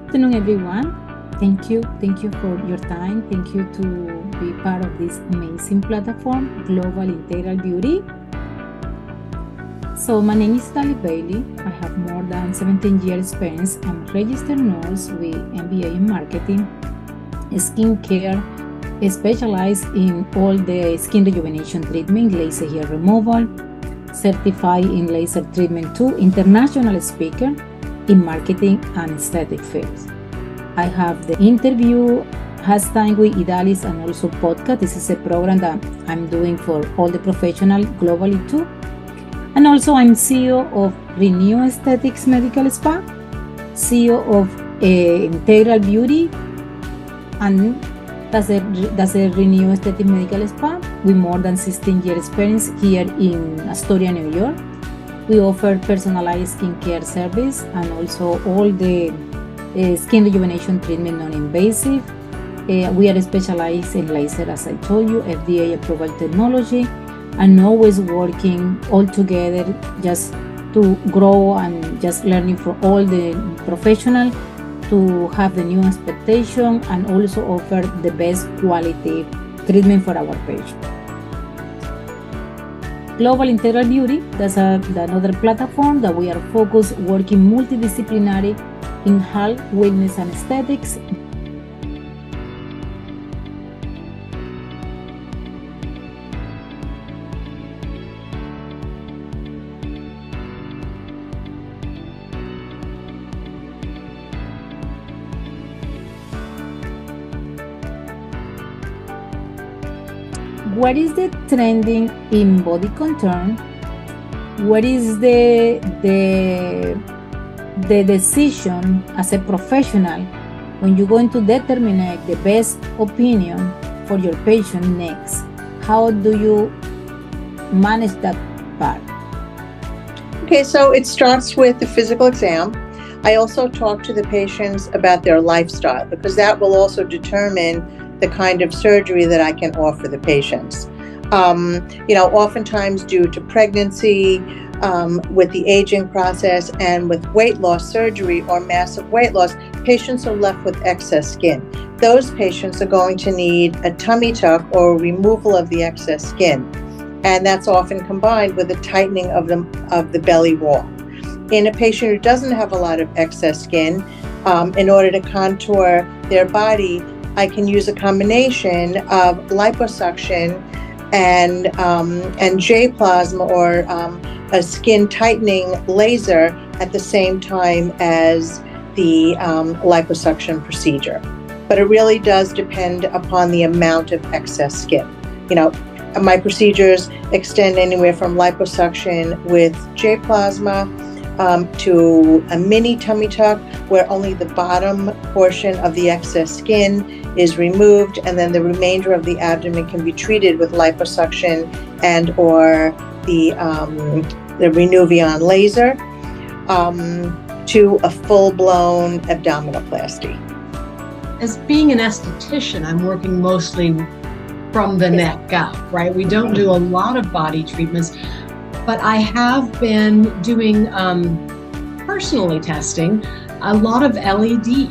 afternoon, everyone. Thank you. Thank you for your time. Thank you to be part of this amazing platform, Global Integral Beauty. So my name is Dali Bailey. I have more than 17 years experience. I'm a registered nurse with MBA in marketing, skincare, specialized in all the skin rejuvenation treatment, laser hair removal, certified in laser treatment too, international speaker in marketing and aesthetic fields. I have the interview hashtag with Idalis and also podcast. This is a program that I'm doing for all the professionals globally too. And also I'm CEO of Renew Aesthetics Medical Spa, CEO of Integral Beauty, and that's a Renew Aesthetic Medical Spa with more than 16 years experience here in Astoria, New York. We offer personalized skincare service and also all the skin rejuvenation treatment non-invasive. We are specialized in laser, as I told you, FDA approval technology, and always working all together just to grow and just learning from all the professionals to have the new expectation and also offer the best quality treatment for our patients. Global Integral Beauty, that's another platform that we are focused working multidisciplinary in health, wellness, and aesthetics. What is the trending in body contour? What is the decision as a professional when you're going to determine the best opinion for your patient next? How do you manage that part? Okay, so it starts with the physical exam. I also talk to the patients about their lifestyle because that will also determine the kind of surgery that I can offer the patients. Oftentimes due to pregnancy, with the aging process and with weight loss surgery or massive weight loss, patients are left with excess skin. Those patients are going to need a tummy tuck or removal of the excess skin. And that's often combined with a tightening of the belly wall. In a patient who doesn't have a lot of excess skin, in order to contour their body, I can use a combination of liposuction and J-plasma or a skin tightening laser at the same time as the liposuction procedure. But it really does depend upon the amount of excess skin. My procedures extend anywhere from liposuction with J-plasma to a mini tummy tuck where only the bottom portion of the excess skin is removed, and then the remainder of the abdomen can be treated with liposuction and or the Renuvion laser to a full-blown abdominoplasty. As being an esthetician, I'm working mostly from the neck up, right? We don't do a lot of body treatments, but I have been doing personally testing a lot of LED,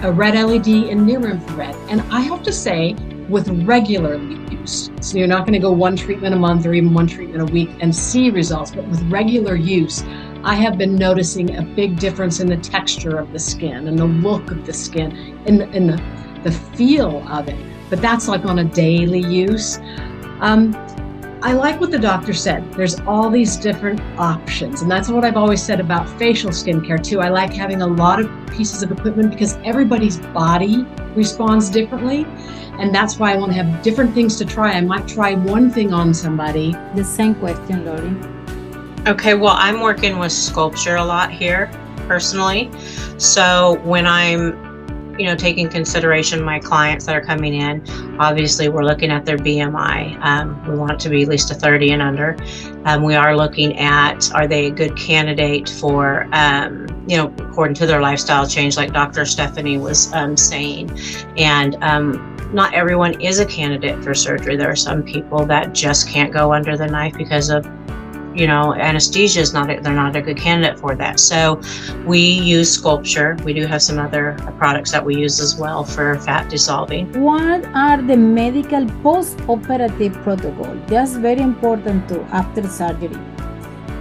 a red LED and near infrared. And I have to say, with regular use, so you're not going to go one treatment a month or even one treatment a week and see results, but with regular use, I have been noticing a big difference in the texture of the skin and the look of the skin and the feel of it. But that's like on a daily use. I like what the doctor said. There's all these different options. And that's what I've always said about facial skincare too. I like having a lot of pieces of equipment because everybody's body responds differently. And that's why I want to have different things to try. I might try one thing on somebody. The same question, Lori. Okay, well, I'm working with sculpture a lot here personally. So when I'm taking consideration my clients that are coming in, obviously we're looking at their BMI. We want it to be at least a 30 and under. We are looking at, are they a good candidate for, according to their lifestyle change, like Dr. Stephanie was saying. And not everyone is a candidate for surgery. There are some people that just can't go under the knife because of anesthesia is they're not a good candidate for that. So we use Sculpture. We do have some other products that we use as well for fat dissolving. What are the medical post-operative protocols? Just very important too after surgery,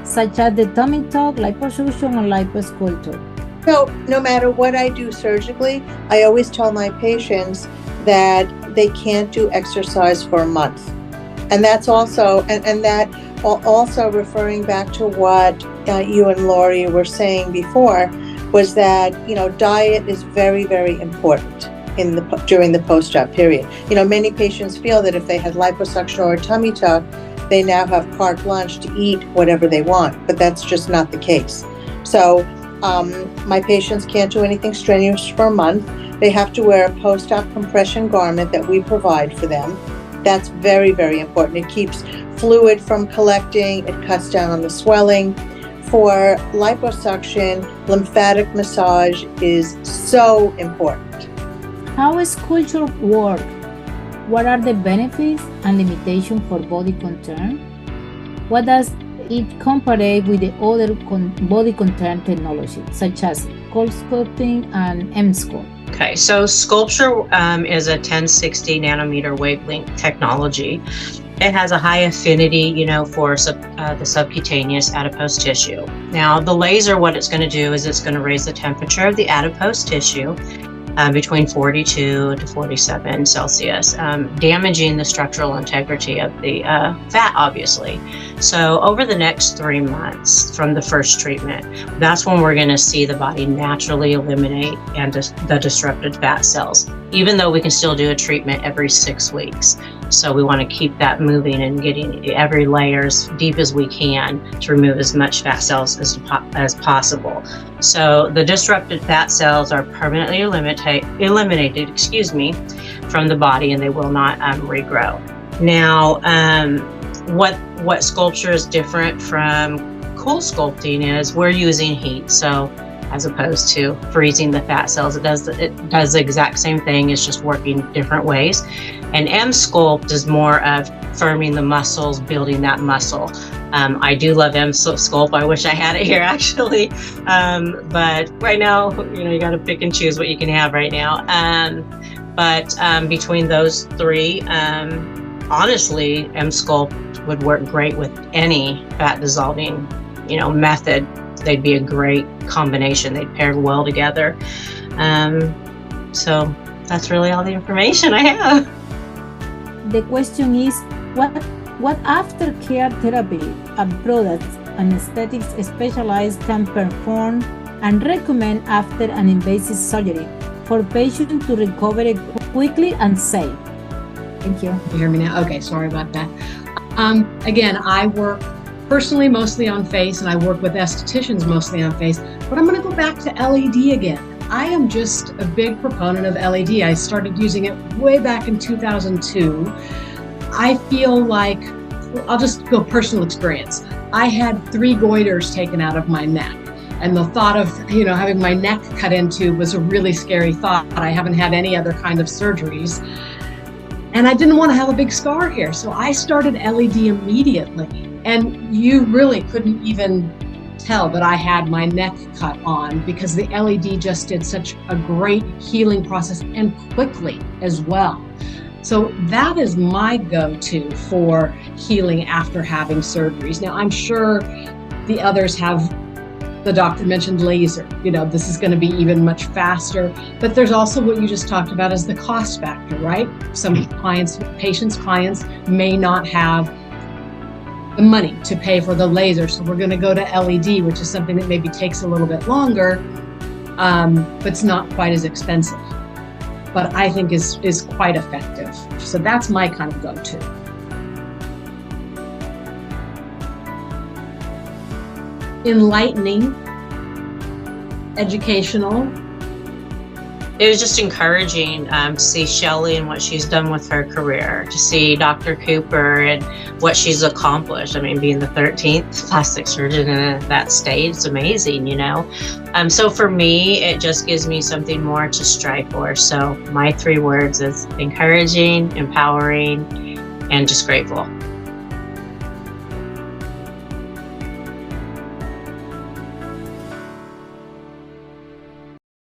such as the tummy tuck, liposuction, or liposculpture. So no matter what I do surgically, I always tell my patients that they can't do exercise for a month. And that's also, and that also referring back to what you and Lori were saying before, was that, diet is very, very important during the post-op period. Many patients feel that if they had liposuction or a tummy tuck, they now have carte blanche to eat whatever they want, but that's just not the case. So my patients can't do anything strenuous for a month. They have to wear a post-op compression garment that we provide for them. That's very, very important. It keeps fluid from collecting. It cuts down on the swelling. For liposuction, lymphatic massage is so important. How does Sculpture work? What are the benefits and limitations for body contour? What does it compare with the other body contour technology, such as cold sculpting and Emsculpt? Okay, so Sculpture is a 1060 nanometer wavelength technology. It has a high affinity, for the subcutaneous adipose tissue. Now, the laser, what it's going to do is it's going to raise the temperature of the adipose tissue between 42 to 47 Celsius, damaging the structural integrity of the fat, obviously. So over the next 3 months from the first treatment, that's when we're going to see the body naturally eliminate the disrupted fat cells, even though we can still do a treatment every 6 weeks. So we want to keep that moving and getting every layer as deep as we can to remove as much fat cells as possible. So the disrupted fat cells are permanently eliminated, from the body, and they will not regrow. Now, what Sculpture is different from cold sculpting is we're using heat. So as opposed to freezing the fat cells, it does the exact same thing. It's just working different ways. And Emsculpt is more of firming the muscles, building that muscle. I do love Emsculpt. I wish I had it here actually, but right now, you got to pick and choose what you can have right now. But between those three, honestly, Emsculpt would work great with any fat dissolving, method. They'd be a great combination. They'd pair well together. So that's really all the information I have. The question is, what aftercare therapy and products and aesthetics specialists can perform and recommend after an invasive surgery for patients to recover quickly and safe? Thank you. You hear me now? Okay, sorry about that. Again, I work personally mostly on face, and I work with estheticians mostly on face, but I'm going to go back to LED again. I am just a big proponent of LED. I started using it way back in 2002. I feel like, I'll just go personal experience. I had 3 goiters taken out of my neck, and the thought of, having my neck cut into was a really scary thought. I haven't had any other kind of surgeries, and I didn't want to have a big scar here. So I started LED immediately. And you really couldn't even tell that I had my neck cut on, because the LED just did such a great healing process, and quickly as well. So that is my go-to for healing after having surgeries. Now, I'm sure the others have, the doctor mentioned laser. This is going to be even much faster. But there's also what you just talked about is the cost factor, right? Some patients' clients may not have the money to pay for the laser. So we're going to go to LED, which is something that maybe takes a little bit longer, but it's not quite as expensive, but I think is quite effective. So that's my kind of go-to. Enlightening, educational. It was just encouraging to see Shelley and what she's done with her career, to see Dr. Cooper and what she's accomplished. I mean, being the 13th plastic surgeon in that state, it's amazing, So for me, it just gives me something more to strive for. So my 3 words is encouraging, empowering, and just grateful.